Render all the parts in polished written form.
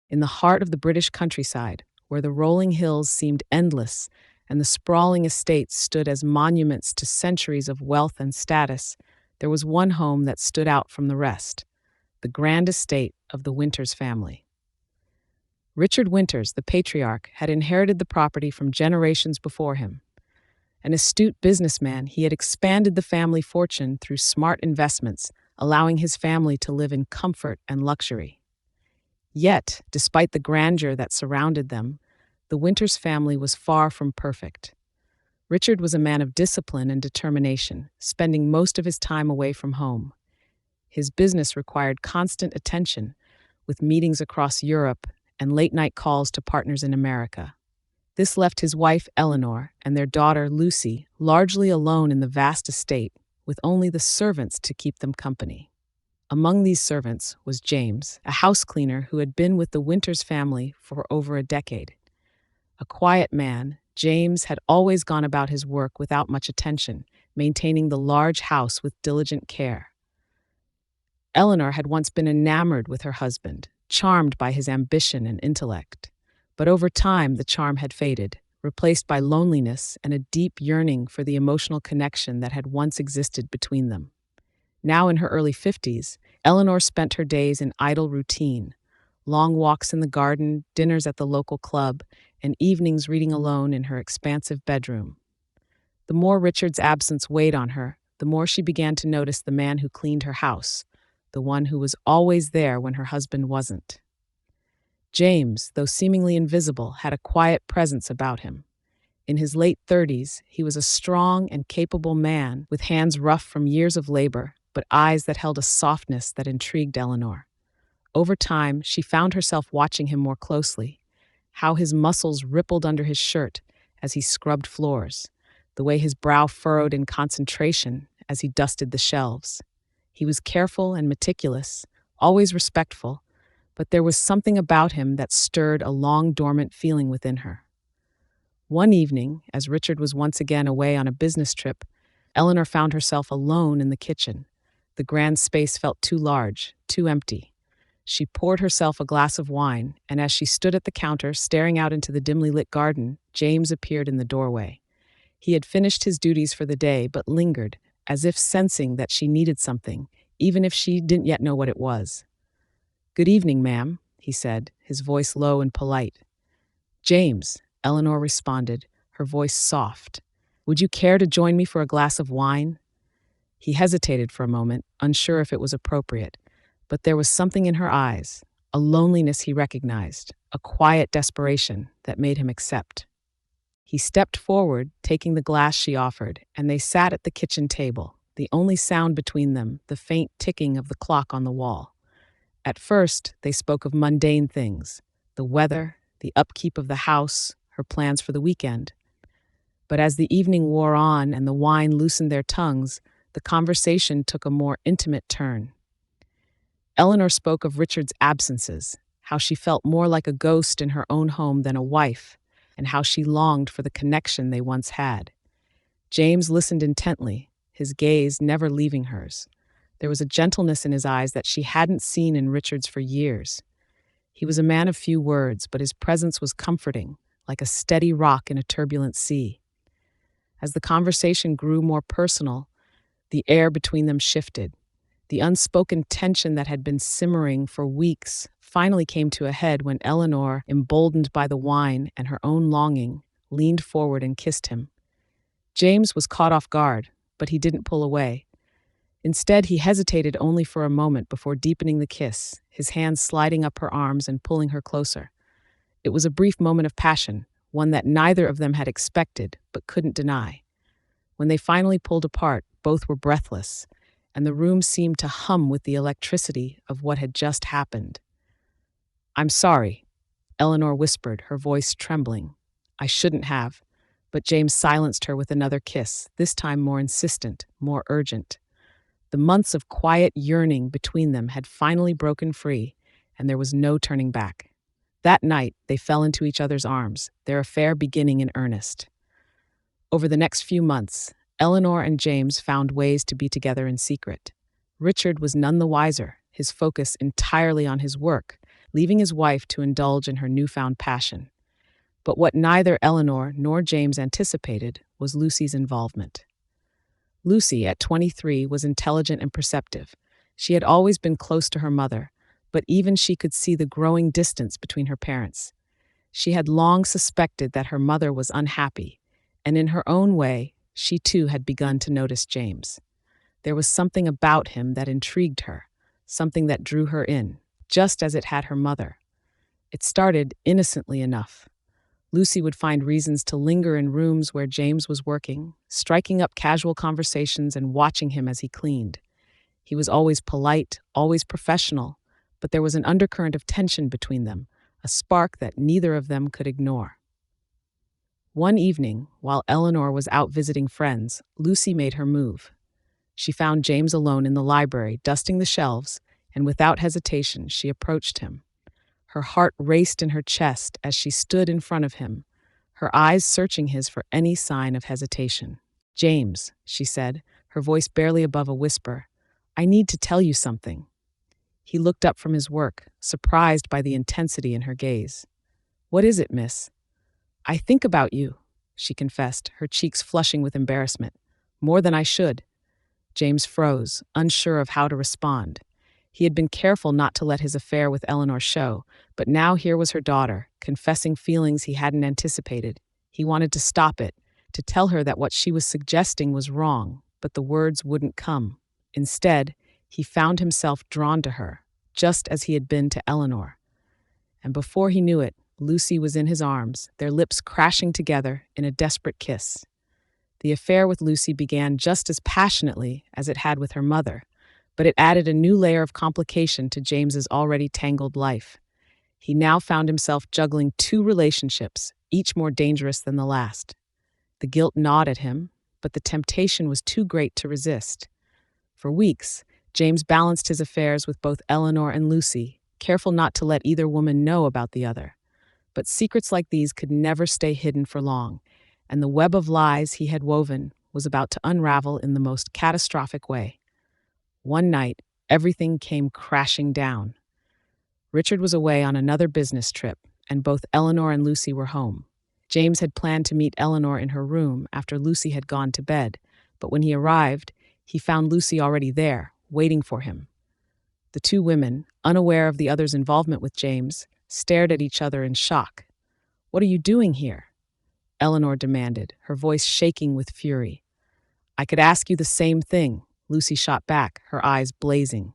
in the heart of the British countryside, where the rolling hills seemed endless and the sprawling estates stood as monuments to centuries of wealth and status, there was one home that stood out from the rest: the grand estate of the Winters family. Richard Winters, the patriarch, had inherited the property from generations before him. An astute businessman, he had expanded the family fortune through smart investments, allowing his family to live in comfort and luxury. Yet, despite the grandeur that surrounded them, the Winters family was far from perfect. Richard was a man of discipline and determination, spending most of his time away from home. His business required constant attention, with meetings across Europe and late-night calls to partners in America. This left his wife, Eleanor, and their daughter, Lucy, largely alone in the vast estate, with only the servants to keep them company. Among these servants was James, a house cleaner who had been with the Winters family for over a decade. A quiet man, James had always gone about his work without much attention, maintaining the large house with diligent care. Eleanor had once been enamored with her husband, charmed by his ambition and intellect. But over time, the charm had faded, replaced by loneliness and a deep yearning for the emotional connection that had once existed between them. Now in her early 50s, Eleanor spent her days in idle routine: long walks in the garden, dinners at the local club, and evenings reading alone in her expansive bedroom. The more Richard's absence weighed on her, the more she began to notice the man who cleaned her house, the one who was always there when her husband wasn't. James, though seemingly invisible, had a quiet presence about him. In his late 30s, he was a strong and capable man with hands rough from years of labor, but eyes that held a softness that intrigued Eleanor. Over time, she found herself watching him more closely: how his muscles rippled under his shirt as he scrubbed floors, the way his brow furrowed in concentration as he dusted the shelves. He was careful and meticulous, always respectful, but there was something about him that stirred a long-dormant feeling within her. One evening, as Richard was once again away on a business trip, Eleanor found herself alone in the kitchen. The grand space felt too large, too empty. She poured herself a glass of wine, and as she stood at the counter staring out into the dimly lit garden, James appeared in the doorway. He had finished his duties for the day, but lingered, as if sensing that she needed something, even if she didn't yet know what it was. "Good evening, ma'am," he said, his voice low and polite. "James," Eleanor responded, her voice soft. "Would you care to join me for a glass of wine?" He hesitated for a moment, unsure if it was appropriate, but there was something in her eyes, a loneliness he recognized, a quiet desperation that made him accept. He stepped forward, taking the glass she offered, and they sat at the kitchen table, the only sound between them the faint ticking of the clock on the wall. At first, they spoke of mundane things: the weather, the upkeep of the house, her plans for the weekend. But as the evening wore on and the wine loosened their tongues, the conversation took a more intimate turn. Eleanor spoke of Richard's absences, how she felt more like a ghost in her own home than a wife, and how she longed for the connection they once had. James listened intently, his gaze never leaving hers. There was a gentleness in his eyes that she hadn't seen in Richard's for years. He was a man of few words, but his presence was comforting, like a steady rock in a turbulent sea. As the conversation grew more personal, the air between them shifted. The unspoken tension that had been simmering for weeks finally came to a head when Eleanor, emboldened by the wine and her own longing, leaned forward and kissed him. James was caught off guard, but he didn't pull away. Instead, he hesitated only for a moment before deepening the kiss, his hands sliding up her arms and pulling her closer. It was a brief moment of passion, one that neither of them had expected but couldn't deny. When they finally pulled apart, both were breathless, and the room seemed to hum with the electricity of what had just happened. "I'm sorry," Eleanor whispered, her voice trembling. "I shouldn't have," but James silenced her with another kiss, this time more insistent, more urgent. The months of quiet yearning between them had finally broken free, and there was no turning back. That night, they fell into each other's arms, their affair beginning in earnest. Over the next few months, Eleanor and James found ways to be together in secret. Richard was none the wiser, his focus entirely on his work, leaving his wife to indulge in her newfound passion. But what neither Eleanor nor James anticipated was Lucy's involvement. Lucy, at 23, was intelligent and perceptive. She had always been close to her mother, but even she could see the growing distance between her parents. She had long suspected that her mother was unhappy, and in her own way, she too had begun to notice James. There was something about him that intrigued her, something that drew her in, just as it had her mother. It started innocently enough. Lucy would find reasons to linger in rooms where James was working, striking up casual conversations and watching him as he cleaned. He was always polite, always professional, but there was an undercurrent of tension between them, a spark that neither of them could ignore. One evening, while Eleanor was out visiting friends, Lucy made her move. She found James alone in the library, dusting the shelves, and without hesitation, she approached him. Her heart raced in her chest as she stood in front of him, her eyes searching his for any sign of hesitation. "James," she said, her voice barely above a whisper, "I need to tell you something." He looked up from his work, surprised by the intensity in her gaze. "What is it, miss?" "I think about you," she confessed, her cheeks flushing with embarrassment. "More than I should." James froze, unsure of how to respond. He had been careful not to let his affair with Eleanor show, but now here was her daughter, confessing feelings he hadn't anticipated. He wanted to stop it, to tell her that what she was suggesting was wrong, but the words wouldn't come. Instead, he found himself drawn to her, just as he had been to Eleanor. And before he knew it, Lucy was in his arms, their lips crashing together in a desperate kiss. The affair with Lucy began just as passionately as it had with her mother, but it added a new layer of complication to James's already tangled life. He now found himself juggling two relationships, each more dangerous than the last. The guilt gnawed at him, but the temptation was too great to resist. For weeks, James balanced his affairs with both Eleanor and Lucy, careful not to let either woman know about the other. But secrets like these could never stay hidden for long, and the web of lies he had woven was about to unravel in the most catastrophic way. One night, everything came crashing down. Richard was away on another business trip, and both Eleanor and Lucy were home. James had planned to meet Eleanor in her room after Lucy had gone to bed, but when he arrived, he found Lucy already there, waiting for him. The two women, unaware of the other's involvement with James, stared at each other in shock. "What are you doing here?" Eleanor demanded, her voice shaking with fury. "I could ask you the same thing," Lucy shot back, her eyes blazing.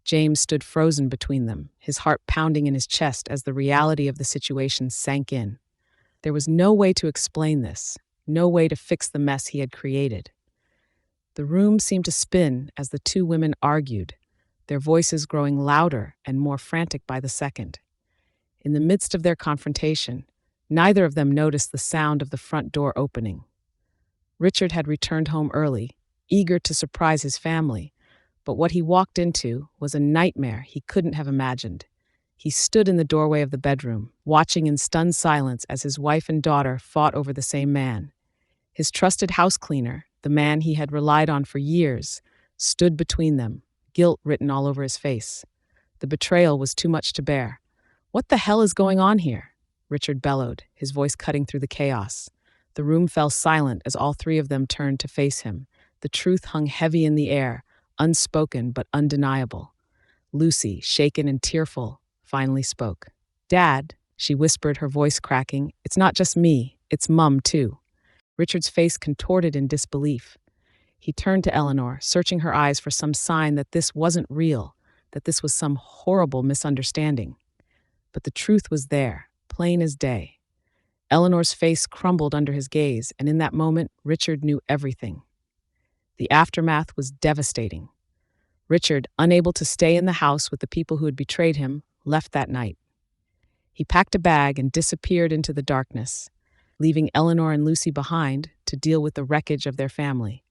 James stood frozen between them, his heart pounding in his chest as the reality of the situation sank in. There was no way to explain this, no way to fix the mess he had created. The room seemed to spin as the two women argued, their voices growing louder and more frantic by the second. In the midst of their confrontation, neither of them noticed the sound of the front door opening. Richard had returned home early, eager to surprise his family, but what he walked into was a nightmare he couldn't have imagined. He stood in the doorway of the bedroom, watching in stunned silence as his wife and daughter fought over the same man. His trusted house cleaner, the man he had relied on for years, stood between them, guilt written all over his face. The betrayal was too much to bear. "What the hell is going on here?" Richard bellowed, his voice cutting through the chaos. The room fell silent as all three of them turned to face him. The truth hung heavy in the air, unspoken but undeniable. Lucy, shaken and tearful, finally spoke. "Dad," she whispered, her voice cracking, "it's not just me, it's Mum, too." Richard's face contorted in disbelief. He turned to Eleanor, searching her eyes for some sign that this wasn't real, that this was some horrible misunderstanding. But the truth was there, plain as day. Eleanor's face crumbled under his gaze, and in that moment, Richard knew everything. The aftermath was devastating. Richard, unable to stay in the house with the people who had betrayed him, left that night. He packed a bag and disappeared into the darkness, leaving Eleanor and Lucy behind to deal with the wreckage of their family.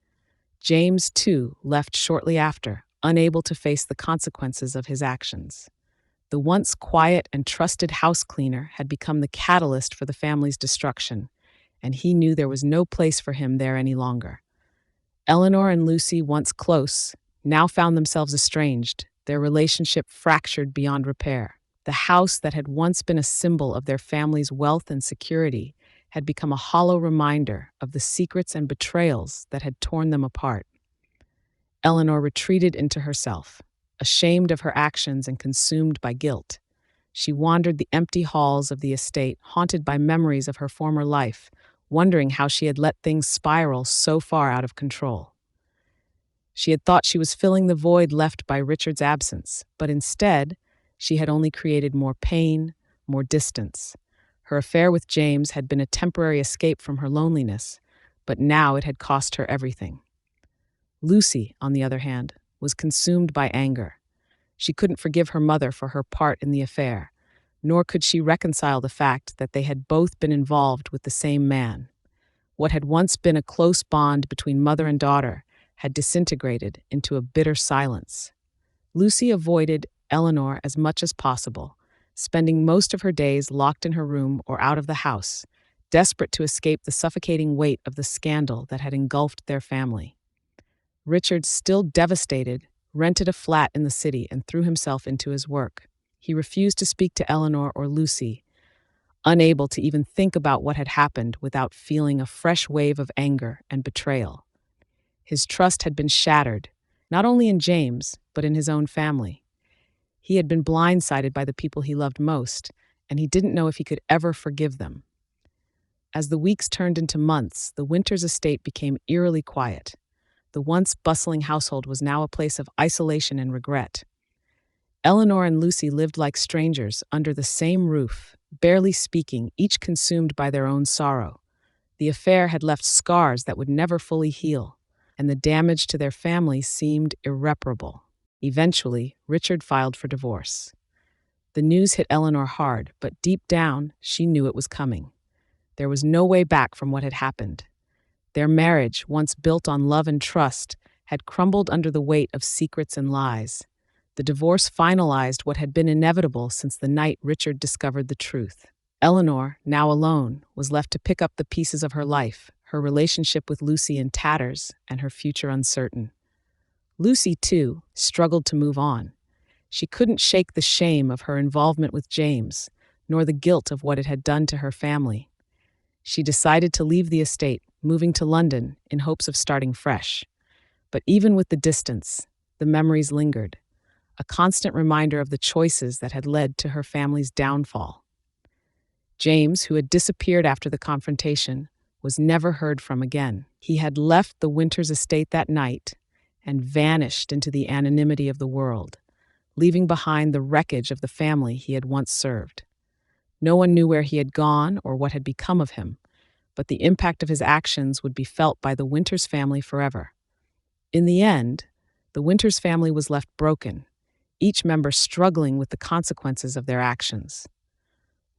James, too, left shortly after, unable to face the consequences of his actions. The once quiet and trusted house cleaner had become the catalyst for the family's destruction, and he knew there was no place for him there any longer. Eleanor and Lucy, once close, now found themselves estranged, their relationship fractured beyond repair. The house that had once been a symbol of their family's wealth and security had become a hollow reminder of the secrets and betrayals that had torn them apart. Eleanor retreated into herself, ashamed of her actions and consumed by guilt. She wandered the empty halls of the estate, haunted by memories of her former life, wondering how she had let things spiral so far out of control. She had thought she was filling the void left by Richard's absence, but instead, she had only created more pain, more distance. Her affair with James had been a temporary escape from her loneliness, but now it had cost her everything. Lucy, on the other hand, was consumed by anger. She couldn't forgive her mother for her part in the affair, nor could she reconcile the fact that they had both been involved with the same man. What had once been a close bond between mother and daughter had disintegrated into a bitter silence. Lucy avoided Eleanor as much as possible, spending most of her days locked in her room or out of the house, desperate to escape the suffocating weight of the scandal that had engulfed their family. Richard, still devastated, rented a flat in the city and threw himself into his work. He refused to speak to Eleanor or Lucy, unable to even think about what had happened without feeling a fresh wave of anger and betrayal. His trust had been shattered, not only in James, but in his own family. He had been blindsided by the people he loved most, and he didn't know if he could ever forgive them. As the weeks turned into months, the Winters estate became eerily quiet. The once bustling household was now a place of isolation and regret. Eleanor and Lucy lived like strangers under the same roof, barely speaking, each consumed by their own sorrow. The affair had left scars that would never fully heal, and the damage to their family seemed irreparable. Eventually, Richard filed for divorce. The news hit Eleanor hard, but deep down, she knew it was coming. There was no way back from what had happened. Their marriage, once built on love and trust, had crumbled under the weight of secrets and lies. The divorce finalized what had been inevitable since the night Richard discovered the truth. Eleanor, now alone, was left to pick up the pieces of her life, her relationship with Lucy in tatters, and her future uncertain. Lucy, too, struggled to move on. She couldn't shake the shame of her involvement with James, nor the guilt of what it had done to her family. She decided to leave the estate, moving to London in hopes of starting fresh. But even with the distance, the memories lingered, a constant reminder of the choices that had led to her family's downfall. James, who had disappeared after the confrontation, was never heard from again. He had left the Winters estate that night and vanished into the anonymity of the world, leaving behind the wreckage of the family he had once served. No one knew where he had gone or what had become of him, but the impact of his actions would be felt by the Winters family forever. In the end, the Winters family was left broken, each member struggling with the consequences of their actions.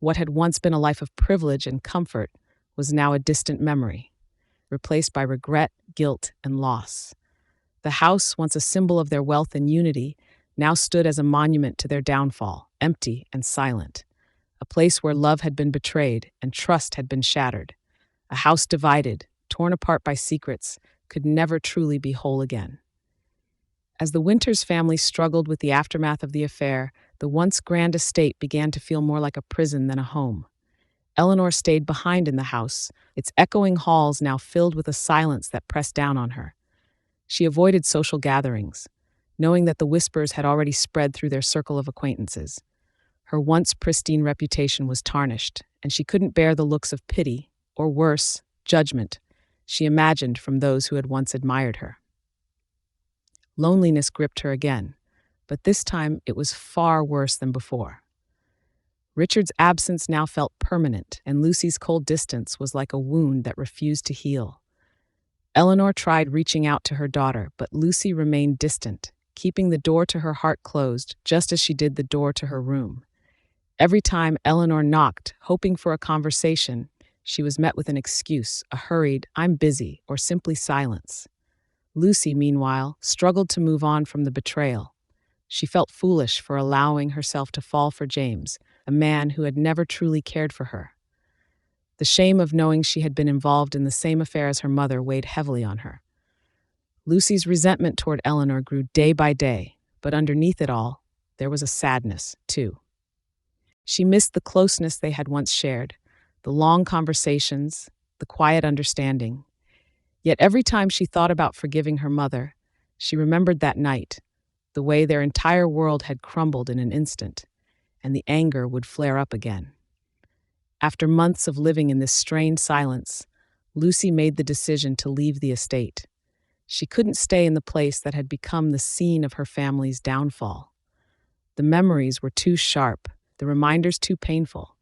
What had once been a life of privilege and comfort was now a distant memory, replaced by regret, guilt, and loss. The house, once a symbol of their wealth and unity, now stood as a monument to their downfall, empty and silent. A place where love had been betrayed and trust had been shattered. A house divided, torn apart by secrets, could never truly be whole again. As the Winters family struggled with the aftermath of the affair, the once grand estate began to feel more like a prison than a home. Eleanor stayed behind in the house, its echoing halls now filled with a silence that pressed down on her. She avoided social gatherings, knowing that the whispers had already spread through their circle of acquaintances. Her once pristine reputation was tarnished, and she couldn't bear the looks of pity, or worse, judgment, she imagined from those who had once admired her. Loneliness gripped her again, but this time it was far worse than before. Richard's absence now felt permanent, and Lucy's cold distance was like a wound that refused to heal. Eleanor tried reaching out to her daughter, but Lucy remained distant, keeping the door to her heart closed, just as she did the door to her room. Every time Eleanor knocked, hoping for a conversation, she was met with an excuse, a hurried, "I'm busy," or simply silence. Lucy, meanwhile, struggled to move on from the betrayal. She felt foolish for allowing herself to fall for James, a man who had never truly cared for her. The shame of knowing she had been involved in the same affair as her mother weighed heavily on her. Lucy's resentment toward Eleanor grew day by day, but underneath it all, there was a sadness, too. She missed the closeness they had once shared, the long conversations, the quiet understanding. Yet every time she thought about forgiving her mother, she remembered that night, the way their entire world had crumbled in an instant, and the anger would flare up again. After months of living in this strained silence, Lucy made the decision to leave the estate. She couldn't stay in the place that had become the scene of her family's downfall. The memories were too sharp, the reminders too painful.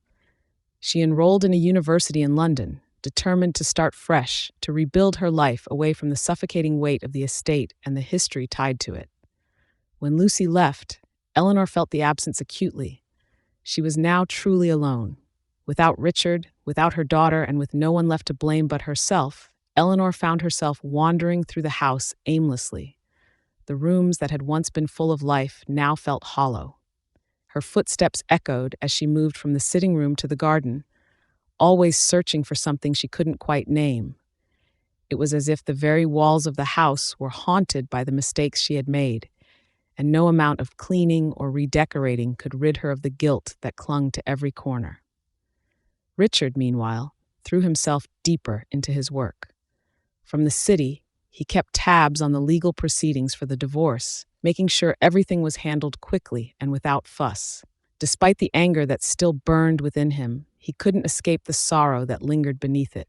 She enrolled in a university in London, determined to start fresh, to rebuild her life away from the suffocating weight of the estate and the history tied to it. When Lucy left, Eleanor felt the absence acutely. She was now truly alone. Without Richard, without her daughter, and with no one left to blame but herself, Eleanor found herself wandering through the house aimlessly. The rooms that had once been full of life now felt hollow. Her footsteps echoed as she moved from the sitting room to the garden, always searching for something she couldn't quite name. It was as if the very walls of the house were haunted by the mistakes she had made, and no amount of cleaning or redecorating could rid her of the guilt that clung to every corner. Richard, meanwhile, threw himself deeper into his work. From the city, he kept tabs on the legal proceedings for the divorce, making sure everything was handled quickly and without fuss. Despite the anger that still burned within him, he couldn't escape the sorrow that lingered beneath it.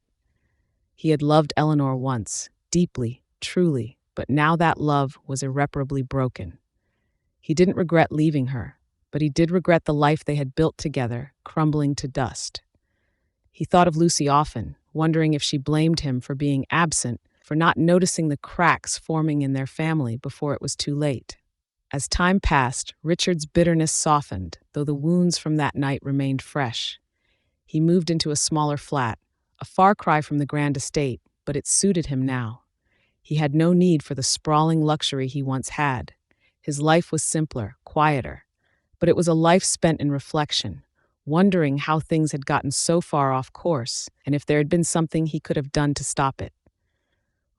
He had loved Eleanor once, deeply, truly, but now that love was irreparably broken. He didn't regret leaving her, but he did regret the life they had built together, crumbling to dust. He thought of Lucy often, wondering if she blamed him for being absent, for not noticing the cracks forming in their family before it was too late. As time passed, Richard's bitterness softened, though the wounds from that night remained fresh. He moved into a smaller flat, a far cry from the grand estate, but it suited him now. He had no need for the sprawling luxury he once had. His life was simpler, quieter, but it was a life spent in reflection, wondering how things had gotten so far off course and if there had been something he could have done to stop it.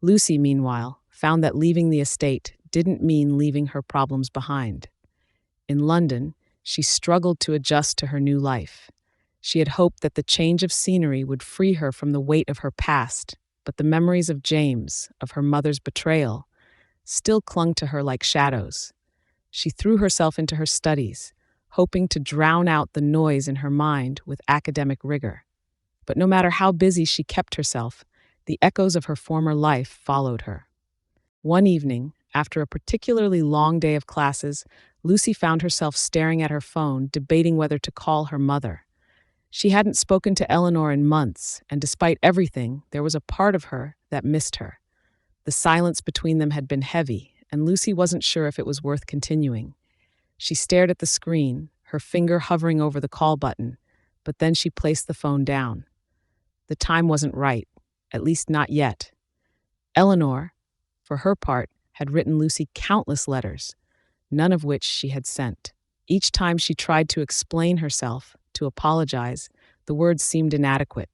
Lucy, meanwhile, found that leaving the estate didn't mean leaving her problems behind. In London, she struggled to adjust to her new life. She had hoped that the change of scenery would free her from the weight of her past, but the memories of James, of her mother's betrayal, still clung to her like shadows. She threw herself into her studies, hoping to drown out the noise in her mind with academic rigor. But no matter how busy she kept herself, the echoes of her former life followed her. One evening, after a particularly long day of classes, Lucy found herself staring at her phone, debating whether to call her mother. She hadn't spoken to Eleanor in months, and despite everything, there was a part of her that missed her. The silence between them had been heavy, and Lucy wasn't sure if it was worth continuing. She stared at the screen, her finger hovering over the call button, but then she placed the phone down. The time wasn't right, at least not yet. Eleanor, for her part, had written Lucy countless letters, none of which she had sent. Each time she tried to explain herself, to apologize, the words seemed inadequate.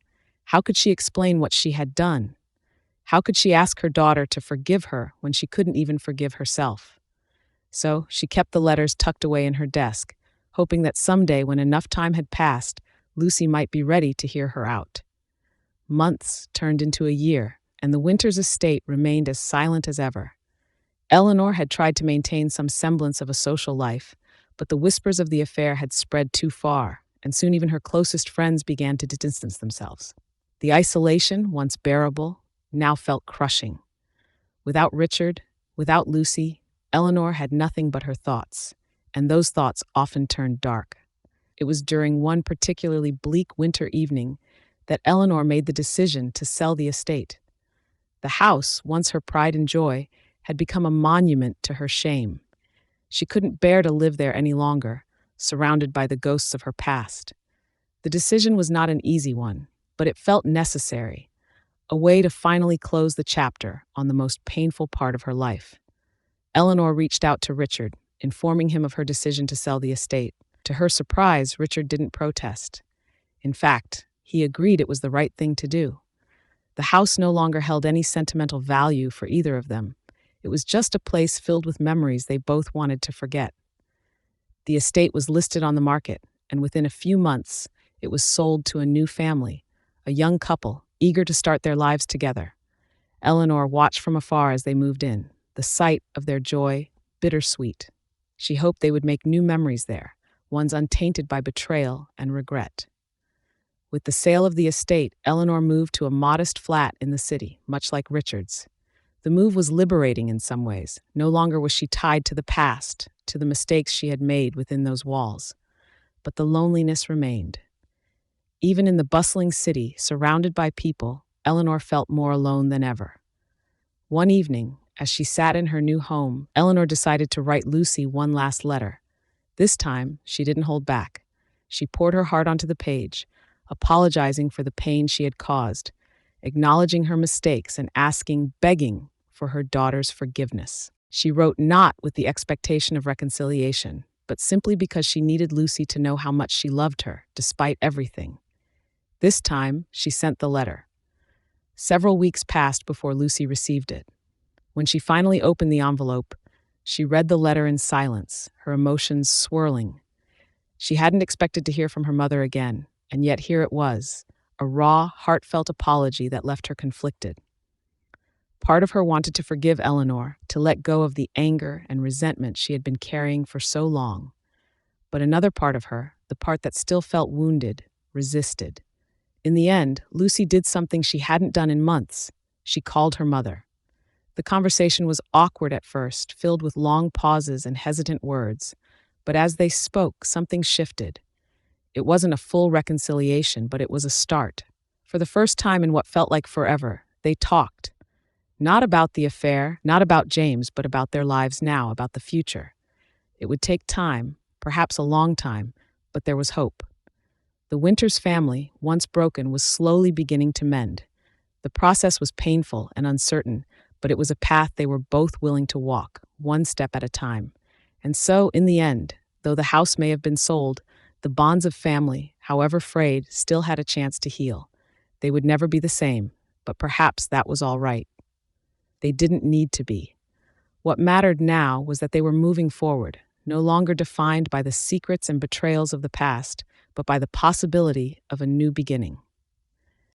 How could she explain what she had done? How could she ask her daughter to forgive her when she couldn't even forgive herself? So she kept the letters tucked away in her desk, hoping that someday when enough time had passed, Lucy might be ready to hear her out. Months turned into a year, and the Winters estate remained as silent as ever. Eleanor had tried to maintain some semblance of a social life, but the whispers of the affair had spread too far, and soon even her closest friends began to distance themselves. The isolation, once bearable, now felt crushing. Without Richard, without Lucy, Eleanor had nothing but her thoughts, and those thoughts often turned dark. It was during one particularly bleak winter evening that Eleanor made the decision to sell the estate. The house, once her pride and joy, had become a monument to her shame. She couldn't bear to live there any longer, surrounded by the ghosts of her past. The decision was not an easy one, but it felt necessary, a way to finally close the chapter on the most painful part of her life. Eleanor reached out to Richard, informing him of her decision to sell the estate. To her surprise, Richard didn't protest. In fact, he agreed it was the right thing to do. The house no longer held any sentimental value for either of them. It was just a place filled with memories they both wanted to forget. The estate was listed on the market, and within a few months, it was sold to a new family, a young couple eager to start their lives together. Eleanor watched from afar as they moved in, the sight of their joy bittersweet. She hoped they would make new memories there, ones untainted by betrayal and regret. With the sale of the estate, Eleanor moved to a modest flat in the city, much like Richard's. The move was liberating in some ways. No longer was she tied to the past, to the mistakes she had made within those walls. But the loneliness remained. Even in the bustling city, surrounded by people, Eleanor felt more alone than ever. One evening, as she sat in her new home, Eleanor decided to write Lucy one last letter. This time, she didn't hold back. She poured her heart onto the page, apologizing for the pain she had caused, acknowledging her mistakes and begging for her daughter's forgiveness. She wrote not with the expectation of reconciliation, but simply because she needed Lucy to know how much she loved her, despite everything. This time, she sent the letter. Several weeks passed before Lucy received it. When she finally opened the envelope, she read the letter in silence, her emotions swirling. She hadn't expected to hear from her mother again, and yet here it was, a raw, heartfelt apology that left her conflicted. Part of her wanted to forgive Eleanor, to let go of the anger and resentment she had been carrying for so long. But another part of her, the part that still felt wounded, resisted. In the end, Lucy did something she hadn't done in months. She called her mother. The conversation was awkward at first, filled with long pauses and hesitant words. But as they spoke, something shifted. It wasn't a full reconciliation, but it was a start. For the first time in what felt like forever, they talked. Not about the affair, not about James, but about their lives now, about the future. It would take time, perhaps a long time, but there was hope. The Winters family, once broken, was slowly beginning to mend. The process was painful and uncertain, but it was a path they were both willing to walk, one step at a time. And so, in the end, though the house may have been sold, the bonds of family, however frayed, still had a chance to heal. They would never be the same, but perhaps that was all right. They didn't need to be. What mattered now was that they were moving forward, no longer defined by the secrets and betrayals of the past, but by the possibility of a new beginning.